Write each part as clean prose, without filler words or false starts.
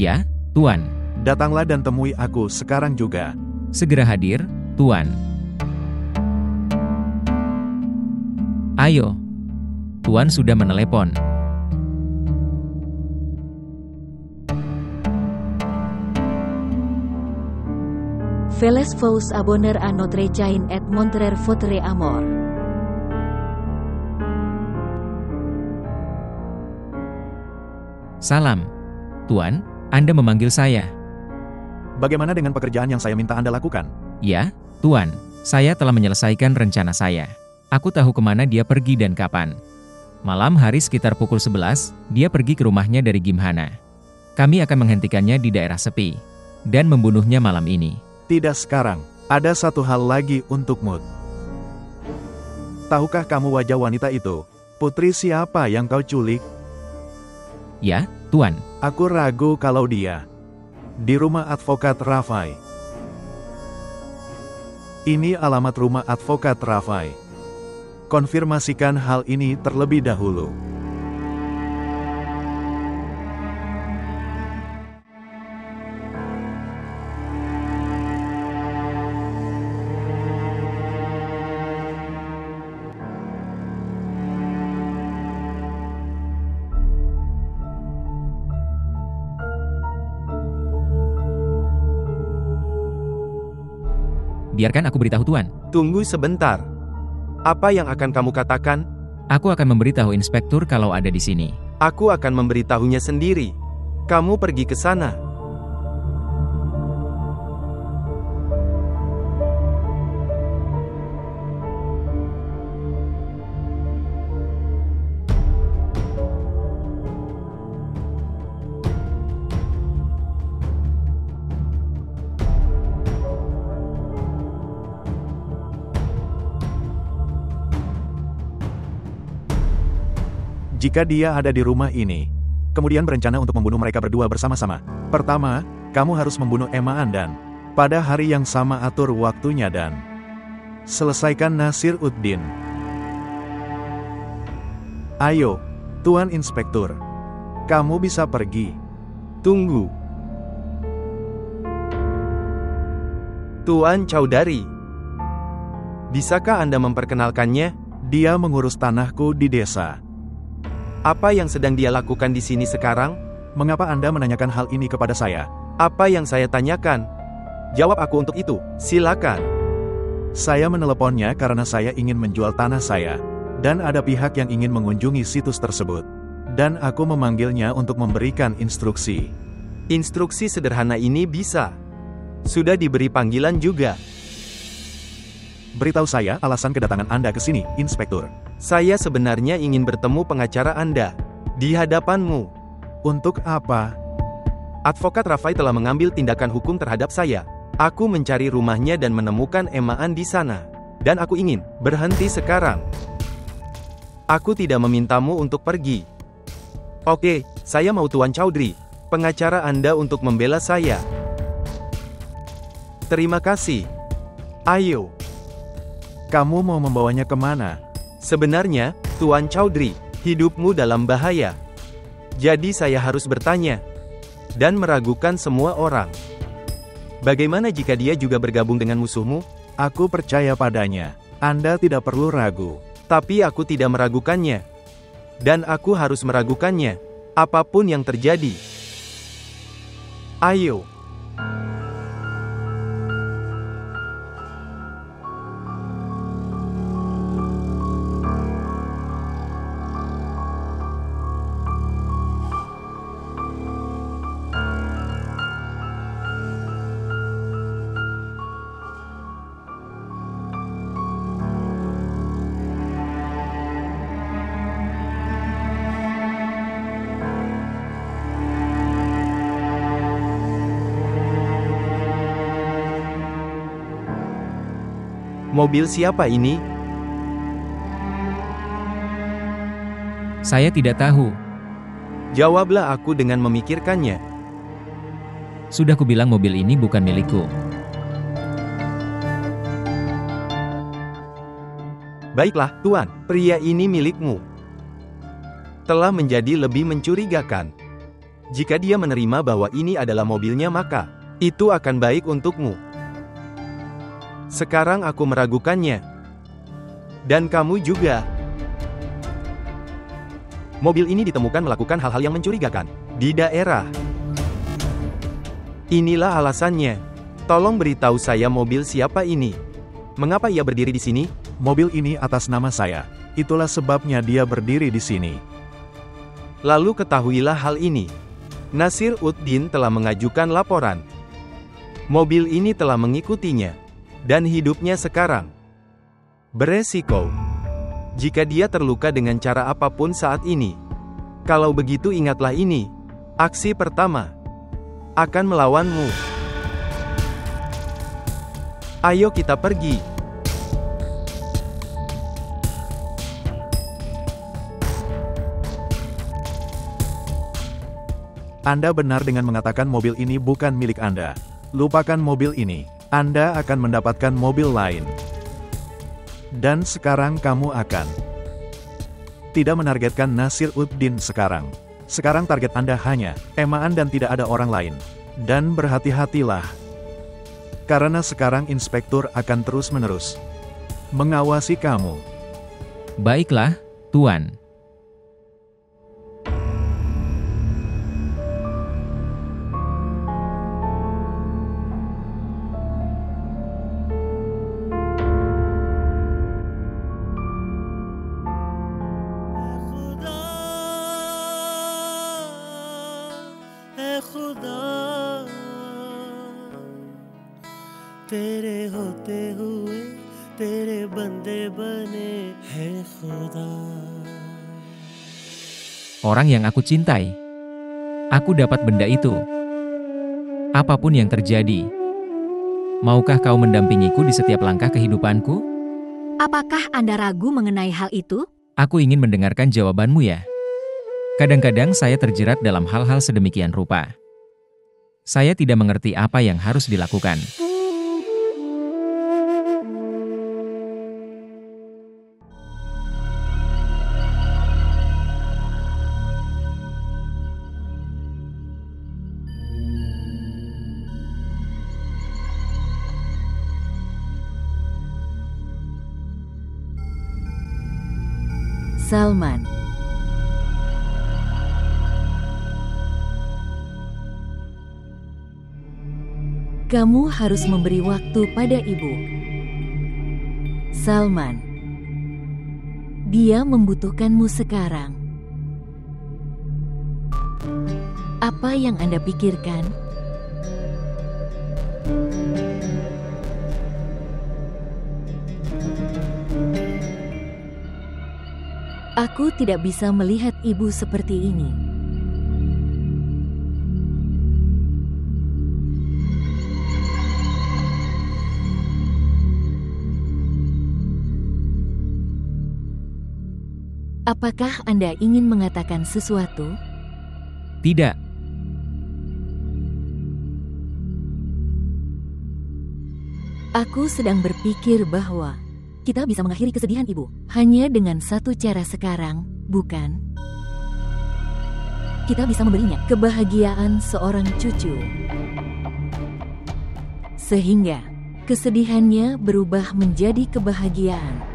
Ya, Tuan. Datanglah dan temui aku sekarang juga. Segera hadir, Tuan. Ayo. Tuan sudah menelepon. Veles vous abonner à notre chaîne et montrer votre amour. Salam. Tuan, Anda memanggil saya. Bagaimana dengan pekerjaan yang saya minta Anda lakukan? Ya, Tuan. Saya telah menyelesaikan rencana saya. Aku tahu kemana dia pergi dan kapan. Malam hari sekitar pukul 11, dia pergi ke rumahnya dari Gimhana. Kami akan menghentikannya di daerah sepi dan membunuhnya malam ini. Tidak sekarang. Ada satu hal lagi untukmu. Tahukah kamu wajah wanita itu? Putri siapa yang kau culik? Ya, Tuan. Aku ragu kalau dia di rumah advokat Rafai. Ini alamat rumah advokat Rafai. Konfirmasikan hal ini terlebih dahulu. Biarkan aku beritahu Tuan. Tunggu sebentar. Apa yang akan kamu katakan? Aku akan memberitahu inspektur kalau ada di sini. Aku akan memberitahunya sendiri. Kamu pergi ke sana. Jika dia ada di rumah ini, kemudian berencana untuk membunuh mereka berdua bersama-sama. Pertama, kamu harus membunuh Emma Andan. Pada hari yang sama atur waktunya dan selesaikan Nasir Uddin. Ayo, Tuan Inspektur. Kamu bisa pergi. Tunggu. Tuan Chaudhary. Bisakah Anda memperkenalkannya? Dia mengurus tanahku di desa. Apa yang sedang dia lakukan di sini sekarang? Mengapa Anda menanyakan hal ini kepada saya? Apa yang saya tanyakan? Jawab aku untuk itu, silakan. Saya meneleponnya karena saya ingin menjual tanah saya, dan ada pihak yang ingin mengunjungi situs tersebut. Dan aku memanggilnya untuk memberikan instruksi. Instruksi sederhana ini bisa. Sudah diberi panggilan juga. Beritahu saya alasan kedatangan Anda ke sini, Inspektur. Saya sebenarnya ingin bertemu pengacara Anda. Di hadapanmu. Untuk apa? Advokat Rafai telah mengambil tindakan hukum terhadap saya. Aku mencari rumahnya dan menemukan Emma An di sana. Dan aku ingin berhenti sekarang. Aku tidak memintamu untuk pergi. Oke, saya mau Tuan Chaudhary, pengacara Anda untuk membela saya. Terima kasih. Ayo. Kamu mau membawanya kemana? Sebenarnya, Tuan Chaudhary, hidupmu dalam bahaya. Jadi saya harus bertanya dan meragukan semua orang. Bagaimana jika dia juga bergabung dengan musuhmu? Aku percaya padanya. Anda tidak perlu ragu. Tapi aku tidak meragukannya. Dan aku harus meragukannya. Apapun yang terjadi. Ayo. Mobil siapa ini? Saya tidak tahu. Jawablah aku dengan memikirkannya. Sudah kubilang mobil ini bukan milikku. Baiklah, Tuan, pria ini milikmu. Telah menjadi lebih mencurigakan. Jika dia menerima bahwa ini adalah mobilnya, maka itu akan baik untukmu. Sekarang aku meragukannya. Dan kamu juga. Mobil ini ditemukan melakukan hal-hal yang mencurigakan di daerah. Inilah alasannya. Tolong beritahu saya mobil siapa ini. Mengapa ia berdiri di sini? Mobil ini atas nama saya. Itulah sebabnya dia berdiri di sini. Lalu ketahuilah hal ini. Nasir Uddin telah mengajukan laporan. Mobil ini telah mengikutinya. Dan hidupnya sekarang beresiko. Jika dia terluka dengan cara apapun saat ini. Kalau begitu ingatlah ini. Aksi pertama akan melawanmu. Ayo kita pergi. Anda benar dengan mengatakan mobil ini bukan milik Anda. Lupakan mobil ini. Anda akan mendapatkan mobil lain. Dan sekarang kamu akan tidak menargetkan Nasir Uddin sekarang. Sekarang target Anda hanya Emaan dan tidak ada orang lain. Dan berhati-hatilah. Karena sekarang inspektur akan terus-menerus mengawasi kamu. Baiklah, Tuan. तेरे होते हुए तेरे बंदे बने हैं खुदा. Orang yang aku cintai. Aku dapat benda itu. Apapun yang terjadi. Maukah kau mendampingiku di setiap langkah kehidupanku? Apakah Anda ragu mengenai hal itu? Aku ingin mendengarkan jawabanmu ya. Kadang-kadang saya terjerat dalam hal-hal sedemikian rupa. Saya tidak mengerti apa yang harus dilakukan. Salman. Kamu harus memberi waktu pada ibu. Salman. Dia membutuhkanmu sekarang. Apa yang Anda pikirkan? Aku tidak bisa melihat ibu seperti ini. Apakah Anda ingin mengatakan sesuatu? Tidak. Aku sedang berpikir bahwa kita bisa mengakhiri kesedihan ibu hanya dengan satu cara sekarang, bukan? Kita bisa memberinya kebahagiaan seorang cucu. Sehingga kesedihannya berubah menjadi kebahagiaan.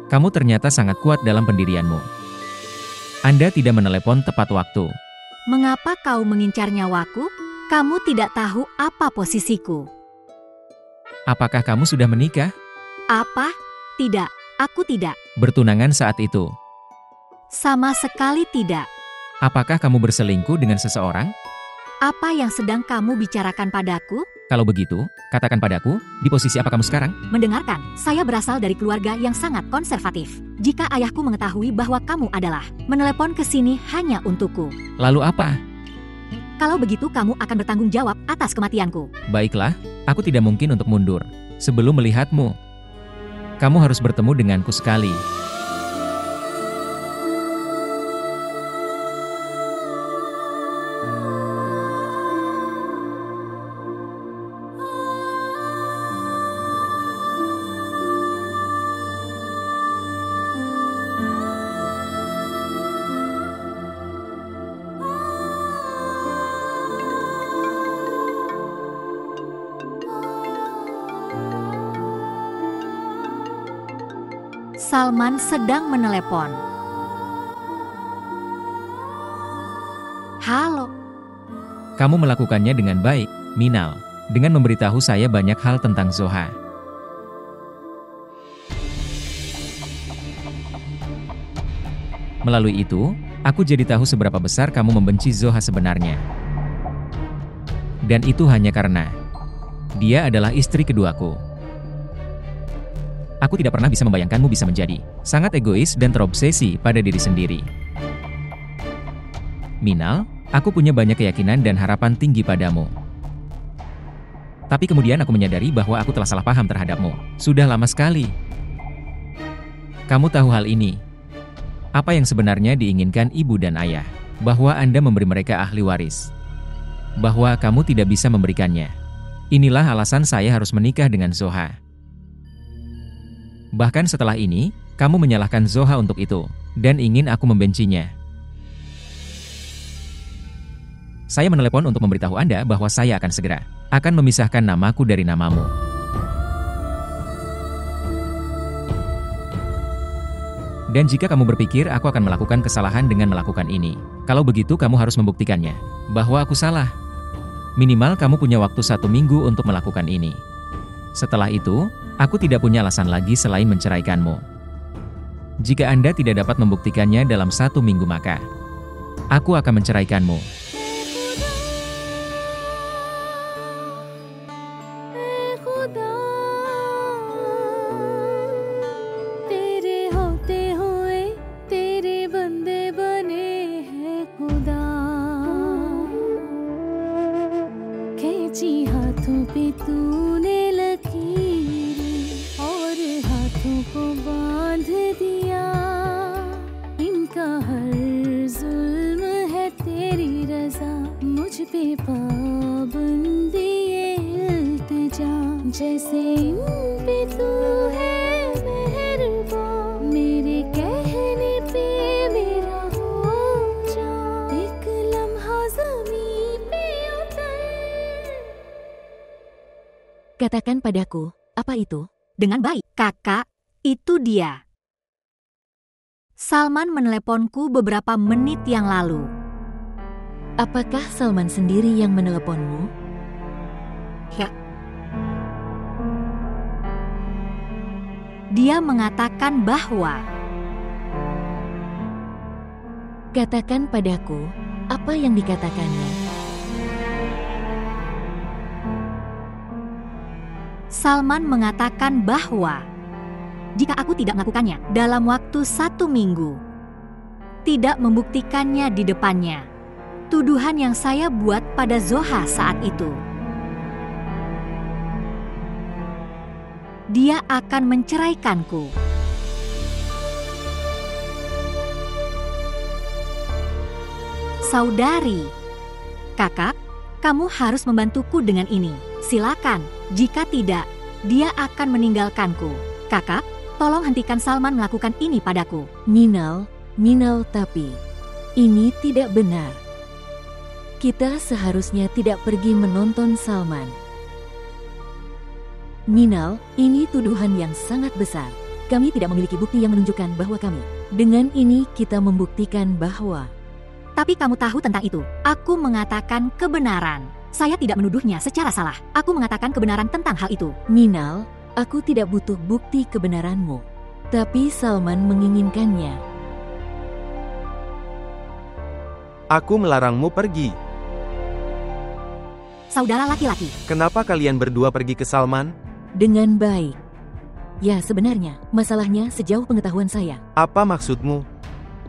Kamu ternyata sangat kuat dalam pendirianmu. Anda tidak menelepon tepat waktu. Mengapa kau mengincar nyawaku? Kamu tidak tahu apa posisiku. Apakah kamu sudah menikah? Apa? Tidak, aku tidak. Bertunangan saat itu. Sama sekali tidak. Apakah kamu berselingkuh dengan seseorang? Apa yang sedang kamu bicarakan padaku? Kalau begitu, katakan padaku, di posisi apa kamu sekarang? Mendengarkan, saya berasal dari keluarga yang sangat konservatif. Jika ayahku mengetahui bahwa kamu adalah menelepon ke sini hanya untukku. Lalu apa? Kalau begitu kamu akan bertanggung jawab atas kematianku. Baiklah, aku tidak mungkin untuk mundur sebelum melihatmu. Kamu harus bertemu denganku sekali. Salman sedang menelepon. Halo. Kamu melakukannya dengan baik, Minal, dengan memberitahu saya banyak hal tentang Zoha. Melalui itu, aku jadi tahu seberapa besar kamu membenci Zoha sebenarnya. Dan itu hanya karena dia adalah istri keduaku. Aku tidak pernah bisa membayangkanmu bisa menjadi sangat egois dan terobsesi pada diri sendiri. Minal, aku punya banyak keyakinan dan harapan tinggi padamu. Tapi kemudian aku menyadari bahwa aku telah salah paham terhadapmu. Sudah lama sekali. Kamu tahu hal ini. Apa yang sebenarnya diinginkan ibu dan ayah? Bahwa Anda memberi mereka ahli waris. Bahwa kamu tidak bisa memberikannya. Inilah alasan saya harus menikah dengan Zoha. Bahkan setelah ini, kamu menyalahkan Zoha untuk itu, dan ingin aku membencinya. Saya menelepon untuk memberitahu Anda bahwa saya akan segera akan memisahkan namaku dari namamu. Dan jika kamu berpikir aku akan melakukan kesalahan dengan melakukan ini, kalau begitu kamu harus membuktikannya, bahwa aku salah. Minimal kamu punya waktu 1 minggu untuk melakukan ini. Setelah itu, aku tidak punya alasan lagi selain menceraikanmu. Jika Anda tidak dapat membuktikannya dalam 1 minggu maka aku akan menceraikanmu. जैसे इन पे तू है मेहरबान, मेरे कहने पे मेरा हो जा, एक लम्हा ज़मीं पे उतर. Katakan padaku, apa itu? Dengan baik, kakak, itu dia. Salman meneleponku beberapa menit yang lalu. Apakah Salman sendiri yang meneleponmu? Ya. Dia mengatakan bahwa... Katakan padaku, apa yang dikatakannya? Salman mengatakan bahwa jika aku tidak melakukannya dalam waktu 1 minggu, tidak membuktikannya di depannya, tuduhan yang saya buat pada Zoha saat itu, dia akan menceraikanku. Saudari, kakak, kamu harus membantuku dengan ini. Silakan, jika tidak, dia akan meninggalkanku. Kakak, tolong hentikan Salman melakukan ini padaku. Minal, tapi ini tidak benar. Kita seharusnya tidak pergi menonton Salman. Minal, ini tuduhan yang sangat besar. Kami tidak memiliki bukti yang menunjukkan bahwa kami. Dengan ini kita membuktikan bahwa... Tapi kamu tahu tentang itu. Aku mengatakan kebenaran. Saya tidak menuduhnya secara salah. Aku mengatakan kebenaran tentang hal itu. Minal, aku tidak butuh bukti kebenaranmu. Tapi Salman menginginkannya. Aku melarangmu pergi. Saudara laki-laki. Kenapa kalian berdua pergi ke Salman? Dengan baik. Ya, sebenarnya, masalahnya sejauh pengetahuan saya. Apa maksudmu?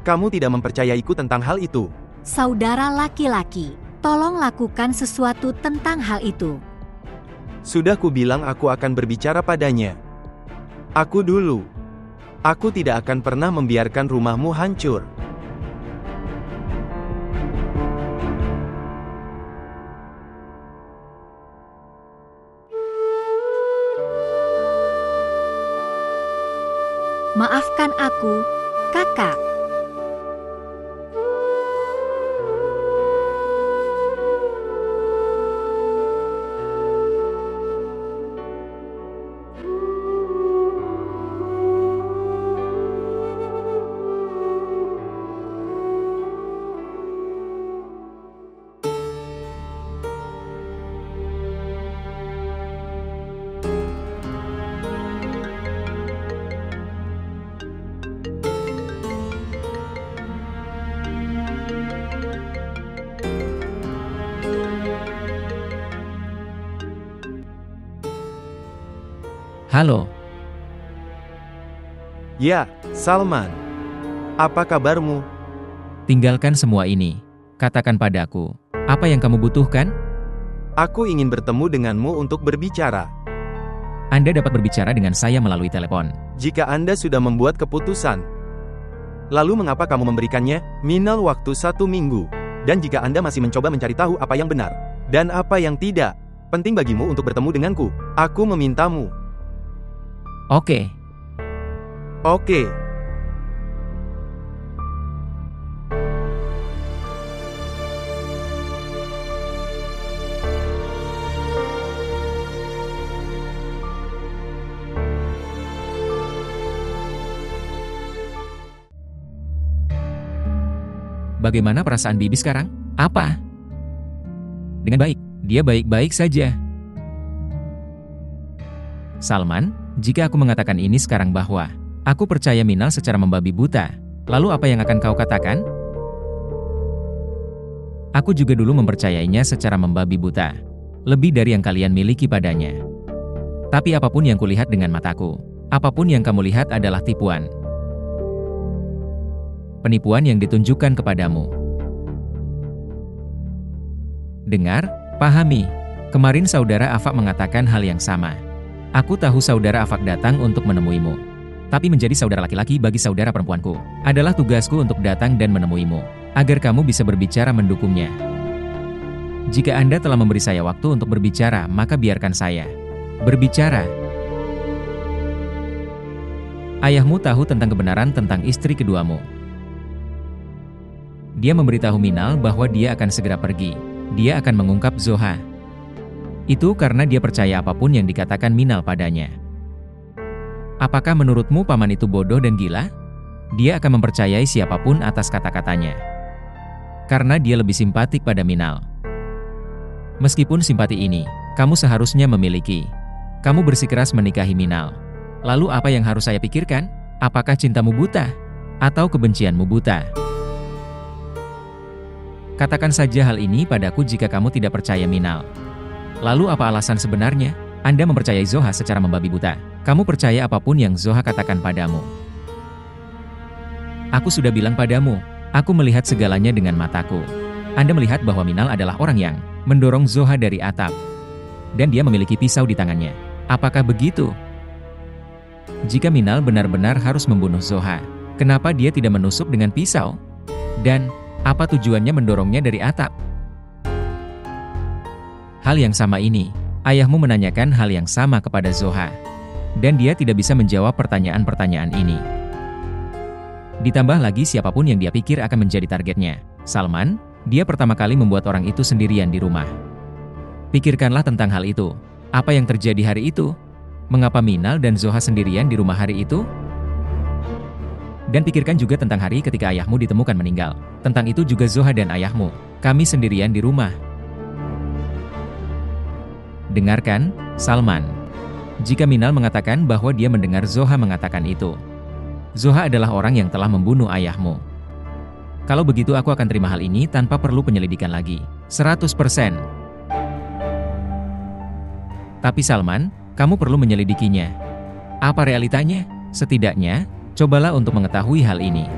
Kamu tidak mempercayaiku tentang hal itu. Saudara laki-laki. Tolong lakukan sesuatu tentang hal itu. Sudah kubilang aku akan berbicara padanya. Aku dulu. Aku tidak akan pernah membiarkan rumahmu hancur. Maafkan aku, Kakak. Halo, Ya, Salman. Apa kabarmu? tinggalkan semua ini. Katakan padaku, apa yang kamu butuhkan? Aku ingin bertemu denganmu untuk berbicara. Anda dapat berbicara dengan saya melalui telepon. Jika Anda sudah membuat keputusan, lalu mengapa kamu memberikannya Minal waktu 1 minggu? Dan jika Anda masih mencoba mencari tahu apa yang benar dan apa yang tidak penting bagimu untuk bertemu denganku, aku memintamu. Oke, Oke. bagaimana perasaan Bibi sekarang? Apa? Dengan baik, dia baik-baik saja. Salman, jika aku mengatakan ini sekarang bahwa aku percaya Minal secara membabi buta, lalu apa yang akan kau katakan? Aku juga dulu mempercayainya secara membabi buta, lebih dari yang kalian miliki padanya. Tapi apapun yang kulihat dengan mataku, apapun yang kamu lihat adalah tipuan. Penipuan yang ditunjukkan kepadamu. Dengar, pahami. Kemarin saudara Afak mengatakan hal yang sama. Aku tahu saudara Afak datang untuk menemuimu. Tapi menjadi saudara laki-laki bagi saudara perempuanku adalah tugasku untuk datang dan menemuimu, agar kamu bisa berbicara mendukungnya. Jika Anda telah memberi saya waktu untuk berbicara, maka biarkan saya berbicara. Ayahmu tahu tentang kebenaran tentang istri keduamu. Dia memberitahu Minal bahwa dia akan segera pergi. Dia akan mengungkap Zoha. Itu karena dia percaya apapun yang dikatakan Minal padanya. Apakah menurutmu paman itu bodoh dan gila? Dia akan mempercayai siapapun atas kata-katanya. Karena dia lebih simpatik pada Minal. Meskipun simpati ini, kamu seharusnya memiliki. Kamu bersikeras menikahi Minal. Lalu apa yang harus saya pikirkan? Apakah cintamu buta? Atau kebencianmu buta? Katakan saja hal ini padaku jika kamu tidak percaya Minal. Lalu apa alasan sebenarnya? Anda mempercayai Zoha secara membabi buta. Kamu percaya apapun yang Zoha katakan padamu. Aku sudah bilang padamu, aku melihat segalanya dengan mataku. Anda melihat bahwa Minal adalah orang yang mendorong Zoha dari atap. Dan dia memiliki pisau di tangannya. Apakah begitu? Jika Minal benar-benar harus membunuh Zoha, kenapa dia tidak menusuk dengan pisau? Dan apa tujuannya mendorongnya dari atap? Hal yang sama ini, ayahmu menanyakan hal yang sama kepada Zoha. Dan dia tidak bisa menjawab pertanyaan-pertanyaan ini. Ditambah lagi siapapun yang dia pikir akan menjadi targetnya. Salman, dia pertama kali membuat orang itu sendirian di rumah. Pikirkanlah tentang hal itu. Apa yang terjadi hari itu? Mengapa Minal dan Zoha sendirian di rumah hari itu? Dan pikirkan juga tentang hari ketika ayahmu ditemukan meninggal. Tentang itu juga Zoha dan ayahmu. Kami sendirian di rumah. Dengarkan, Salman. Jika Minal mengatakan bahwa dia mendengar Zoha mengatakan itu, Zoha adalah orang yang telah membunuh ayahmu. Kalau begitu aku akan terima hal ini tanpa perlu penyelidikan lagi. 100%. Tapi Salman, kamu perlu menyelidikinya. Apa realitanya? Setidaknya, cobalah untuk mengetahui hal ini.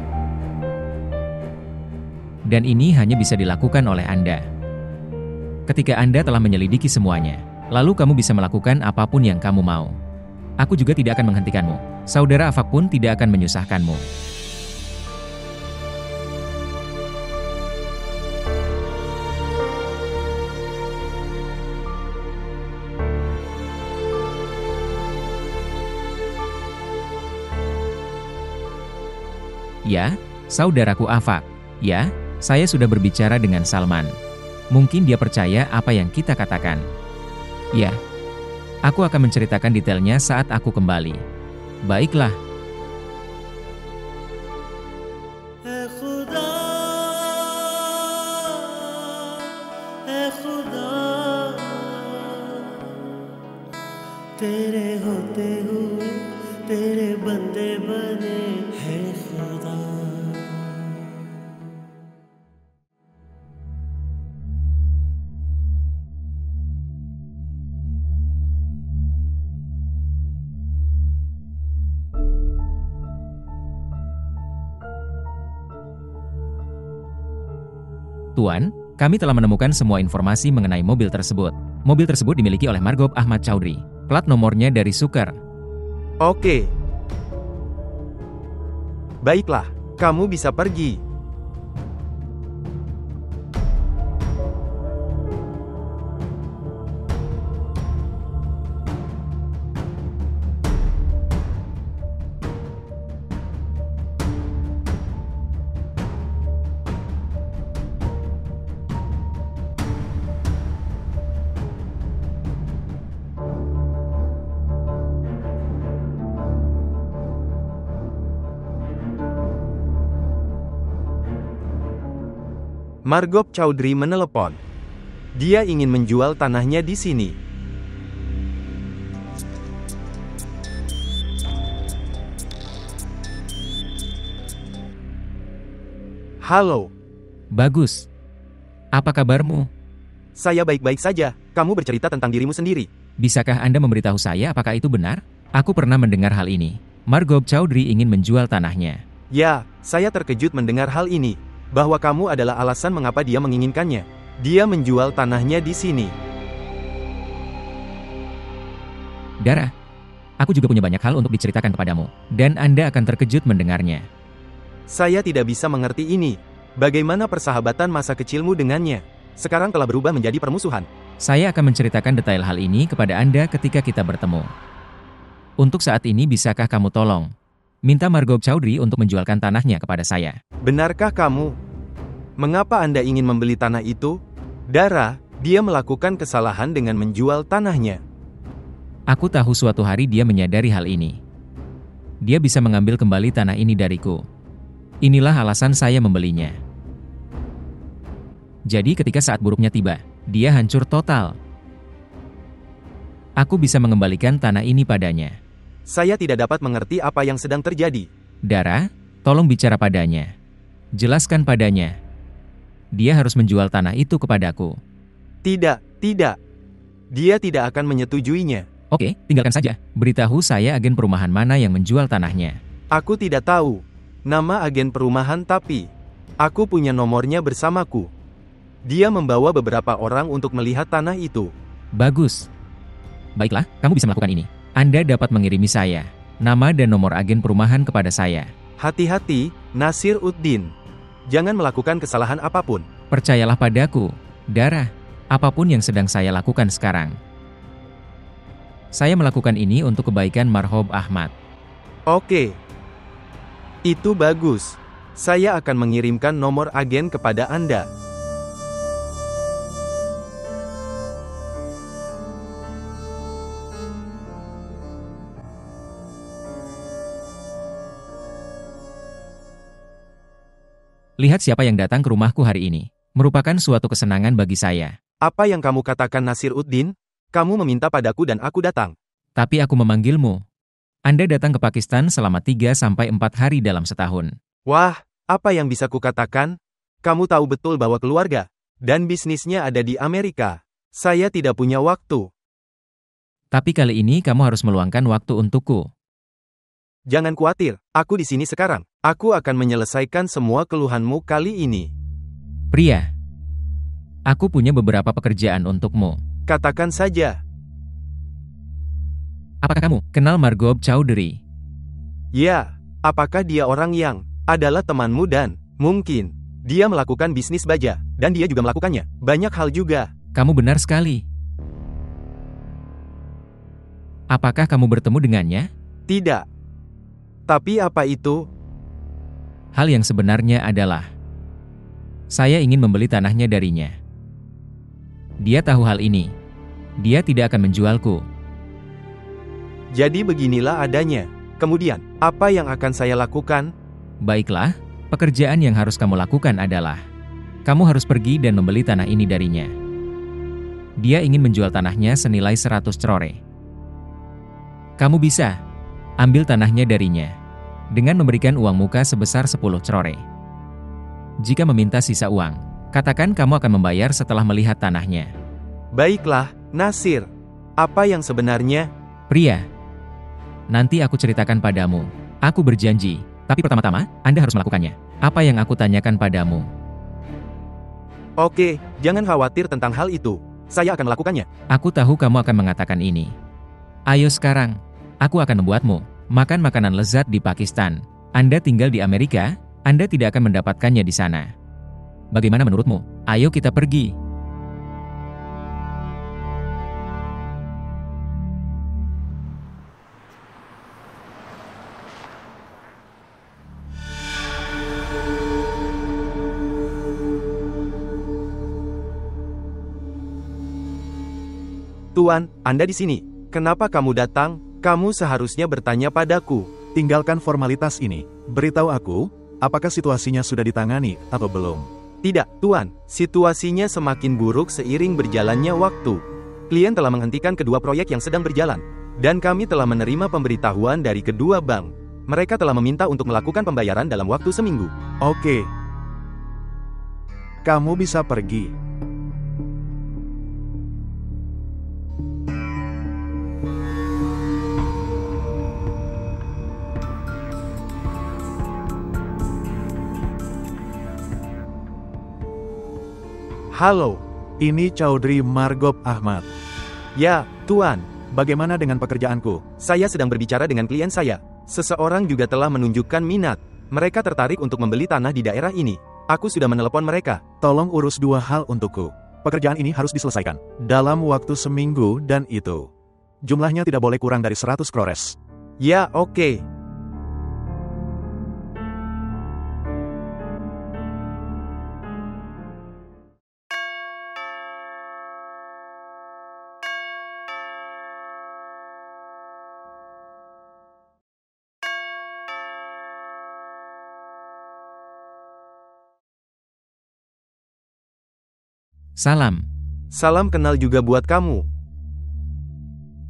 Dan ini hanya bisa dilakukan oleh Anda. Ketika Anda telah menyelidiki semuanya, lalu kamu bisa melakukan apapun yang kamu mau. Aku juga tidak akan menghentikanmu. Saudara Afak pun tidak akan menyusahkanmu. Ya, saudaraku Afak. Ya, saya sudah berbicara dengan Salman. Mungkin dia percaya apa yang kita katakan. Ya, aku akan menceritakan detailnya saat aku kembali. Baiklah. ऐ खुदा, ऐ खुदा, तेरे होते हुए तेरे बंदे बने हैं खुदा. Tuan, kami telah menemukan semua informasi mengenai mobil tersebut. Mobil tersebut dimiliki oleh Margop Ahmad Chowdhury. Plat nomornya dari Sukar. Oke. Baiklah, kamu bisa pergi. Margop Chowdhury menelepon. Dia ingin menjual tanahnya di sini. Halo. Bagus. Apa kabarmu? Saya baik-baik saja. Kamu bercerita tentang dirimu sendiri. Bisakah Anda memberitahu saya apakah itu benar? Aku pernah mendengar hal ini. Margop Chowdhury ingin menjual tanahnya. Ya, saya terkejut mendengar hal ini. Bahwa kamu adalah alasan mengapa dia menginginkannya. Dia menjual tanahnya di sini. Dara, aku juga punya banyak hal untuk diceritakan kepadamu. Dan Anda akan terkejut mendengarnya. Saya tidak bisa mengerti ini. Bagaimana persahabatan masa kecilmu dengannya? Sekarang telah berubah menjadi permusuhan. Saya akan menceritakan detail hal ini kepada Anda ketika kita bertemu. Untuk saat ini bisakah kamu tolong minta Margop Chowdhury untuk menjualkan tanahnya kepada saya? Benarkah kamu? Mengapa Anda ingin membeli tanah itu? Dara, dia melakukan kesalahan dengan menjual tanahnya. Aku tahu suatu hari dia menyadari hal ini. Dia bisa mengambil kembali tanah ini dariku. Inilah alasan saya membelinya. Jadi ketika saat buruknya tiba, dia hancur total. Aku bisa mengembalikan tanah ini padanya. Saya tidak dapat mengerti apa yang sedang terjadi. Dara, tolong bicara padanya. Jelaskan padanya. Dia harus menjual tanah itu kepadaku. Tidak, tidak. Dia tidak akan menyetujuinya. Oke, tinggalkan saja. Beritahu saya agen perumahan mana yang menjual tanahnya. Aku tidak tahu nama agen perumahan, tapi aku punya nomornya bersamaku. Dia membawa beberapa orang untuk melihat tanah itu. Bagus. Baiklah, kamu bisa melakukan ini. Anda dapat mengirimi saya nama dan nomor agen perumahan kepada saya. Hati-hati, Nasir Uddin. Jangan melakukan kesalahan apapun. Percayalah padaku, Dara. Apapun yang sedang saya lakukan sekarang. Saya melakukan ini untuk kebaikan Margop Ahmad. Oke. Itu bagus. Saya akan mengirimkan nomor agen kepada Anda. Lihat siapa yang datang ke rumahku hari ini. Merupakan suatu kesenangan bagi saya. Apa yang kamu katakan, Nasir Uddin? Kamu meminta padaku dan aku datang. Tapi aku memanggilmu. Anda datang ke Pakistan selama 3-4 hari dalam setahun. Wah, apa yang bisa kukatakan? Kamu tahu betul bahwa keluarga dan bisnisnya ada di Amerika. Saya tidak punya waktu. Tapi kali ini kamu harus meluangkan waktu untukku. Jangan khawatir, aku di sini sekarang. Aku akan menyelesaikan semua keluhanmu kali ini. Pria, Aku punya beberapa pekerjaan untukmu. Katakan saja. Apakah kamu kenal Margot Chowdhury? Ya, apakah dia orang yang adalah temanmu dan mungkin dia melakukan bisnis baja, dan dia juga melakukannya. Banyak hal juga. Kamu benar sekali. Apakah kamu bertemu dengannya? Tidak. Tapi apa itu? Hal yang sebenarnya adalah, saya ingin membeli tanahnya darinya. Dia tahu hal ini. Dia tidak akan menjualku. Jadi beginilah adanya. Kemudian, apa yang akan saya lakukan? Baiklah, pekerjaan yang harus kamu lakukan adalah, kamu harus pergi dan membeli tanah ini darinya. Dia ingin menjual tanahnya senilai 100 crore. Kamu bisa ambil tanahnya darinya dengan memberikan uang muka sebesar 10 crore. Jika meminta sisa uang, katakan kamu akan membayar setelah melihat tanahnya. Baiklah, Nasir. Apa yang sebenarnya? Pria, nanti aku ceritakan padamu. Aku berjanji, tapi pertama-tama, Anda harus melakukannya. Apa yang aku tanyakan padamu? Oke, jangan khawatir tentang hal itu. Saya akan melakukannya. Aku tahu kamu akan mengatakan ini. Ayo sekarang, aku akan membuatmu makan makanan lezat di Pakistan. Anda tinggal di Amerika, Anda tidak akan mendapatkannya di sana. Bagaimana menurutmu? Ayo kita pergi. Tuan, Anda di sini. Kenapa kamu datang? Kamu seharusnya bertanya padaku. Tinggalkan formalitas ini. Beritahu aku, apakah situasinya sudah ditangani atau belum? Tidak, Tuan. Situasinya semakin buruk seiring berjalannya waktu. Klien telah menghentikan kedua proyek yang sedang berjalan. Dan kami telah menerima pemberitahuan dari kedua bank. Mereka telah meminta untuk melakukan pembayaran dalam waktu seminggu. Oke. Kamu bisa pergi. Halo. Ini Chowdhury Margot Ahmad. Ya, Tuan. Bagaimana dengan pekerjaanku? Saya sedang berbicara dengan klien saya. Seseorang juga telah menunjukkan minat. Mereka tertarik untuk membeli tanah di daerah ini. Aku sudah menelepon mereka. Tolong urus dua hal untukku. Pekerjaan ini harus diselesaikan dalam waktu seminggu dan itu jumlahnya tidak boleh kurang dari 100 crores. Ya, oke. Salam. Salam kenal juga buat kamu.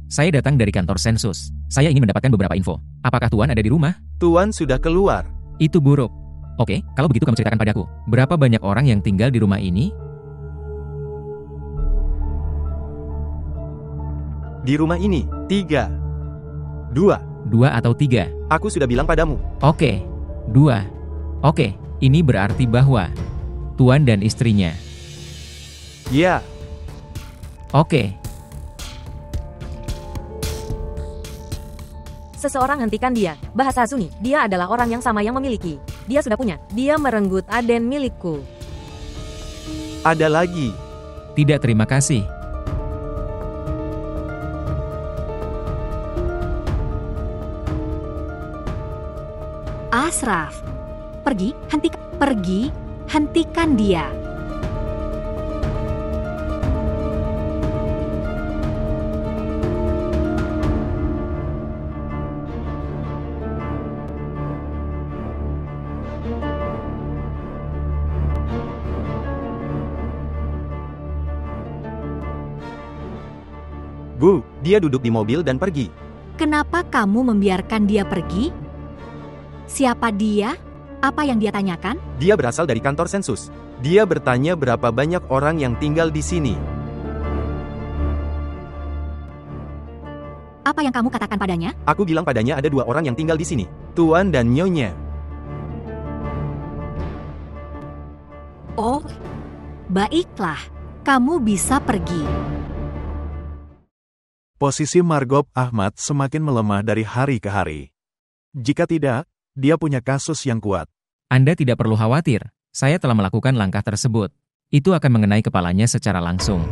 Saya datang dari kantor sensus. Saya ingin mendapatkan beberapa info. Apakah Tuan ada di rumah? Tuan sudah keluar. Itu buruk. Oke, kalau begitu kamu ceritakan padaku. Berapa banyak orang yang tinggal di rumah ini? Di rumah ini, 3. 2. 2 atau 3? Aku sudah bilang padamu. Oke, 2. Oke, ini berarti bahwa Tuan dan istrinya. Ya. Oke. Seseorang hentikan dia. Bahasa Sunni, dia adalah orang yang sama yang memiliki. Dia sudah punya. Dia merenggut aden milikku. Ada lagi. Tidak, terima kasih. Ashraf, hentikan dia. Bu, dia duduk di mobil dan pergi. Kenapa kamu membiarkan dia pergi? Siapa dia? Apa yang dia tanyakan? Dia berasal dari kantor sensus. Dia bertanya berapa banyak orang yang tinggal di sini. Apa yang kamu katakan padanya? Aku bilang padanya ada 2 orang yang tinggal di sini. Tuan dan Nyonya. Oh, baiklah. kamu bisa pergi. Posisi Margop Ahmad semakin melemah dari hari ke hari. Jika tidak, dia punya kasus yang kuat. Anda tidak perlu khawatir, saya telah melakukan langkah tersebut. Itu akan mengenai kepalanya secara langsung.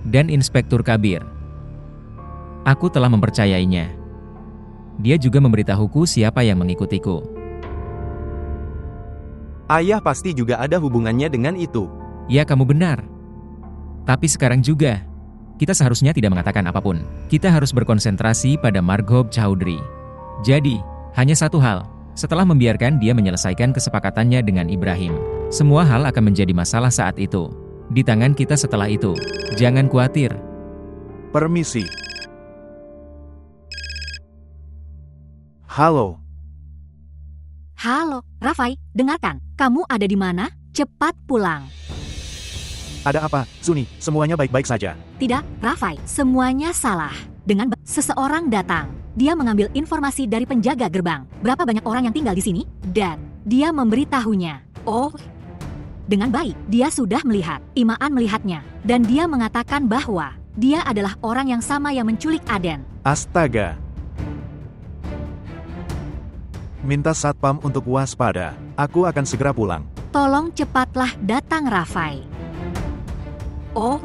Dan Inspektur Kabir. Aku telah mempercayainya. Dia juga memberitahuku siapa yang mengikutiku. Ayah pasti juga ada hubungannya dengan itu. Ya, kamu benar. Tapi sekarang juga, kita seharusnya tidak mengatakan apapun. Kita harus berkonsentrasi pada Margop Chowdhury. Jadi, hanya satu hal. Setelah membiarkan dia menyelesaikan kesepakatannya dengan Ibrahim, semua hal akan menjadi masalah saat itu. Di tangan kita setelah itu. Jangan khawatir. Permisi. Halo. Halo, Rafai, dengarkan. Kamu ada di mana? Cepat pulang. Ada apa, Zuni? Semuanya baik-baik saja. Tidak, Rafai, semuanya salah. Dengan seseorang datang. Dia mengambil informasi dari penjaga gerbang. Berapa banyak orang yang tinggal di sini? Dan dia memberitahunya. Oh, dengan baik, dia sudah melihat. Imaan melihatnya. Dan dia mengatakan bahwa dia adalah orang yang sama yang menculik Aden. Astaga. Minta satpam untuk waspada. Aku akan segera pulang. Tolong cepatlah datang, Rafai. Oh.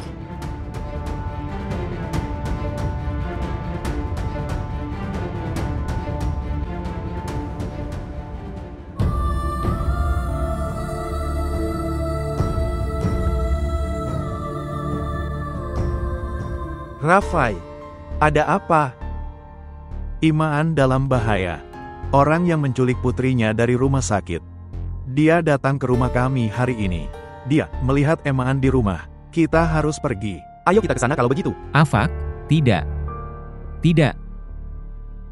Rafai, ada apa? Imaan dalam bahaya. Orang yang menculik putrinya dari rumah sakit. Dia datang ke rumah kami hari ini. Dia melihat Emaan di rumah. Kita harus pergi. Ayo kita ke sana kalau begitu. Afak, tidak. Tidak.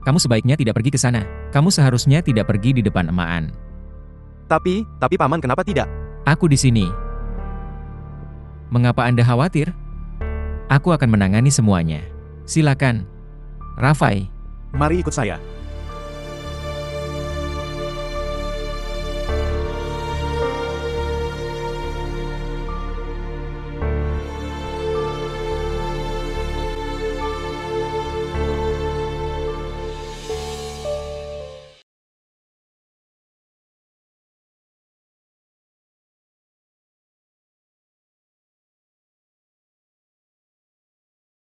Kamu sebaiknya tidak pergi ke sana. Kamu seharusnya tidak pergi di depan Emaan. Tapi Paman kenapa tidak? Aku di sini. Mengapa Anda khawatir? Aku akan menangani semuanya. Silakan. Rafai. Mari ikut saya.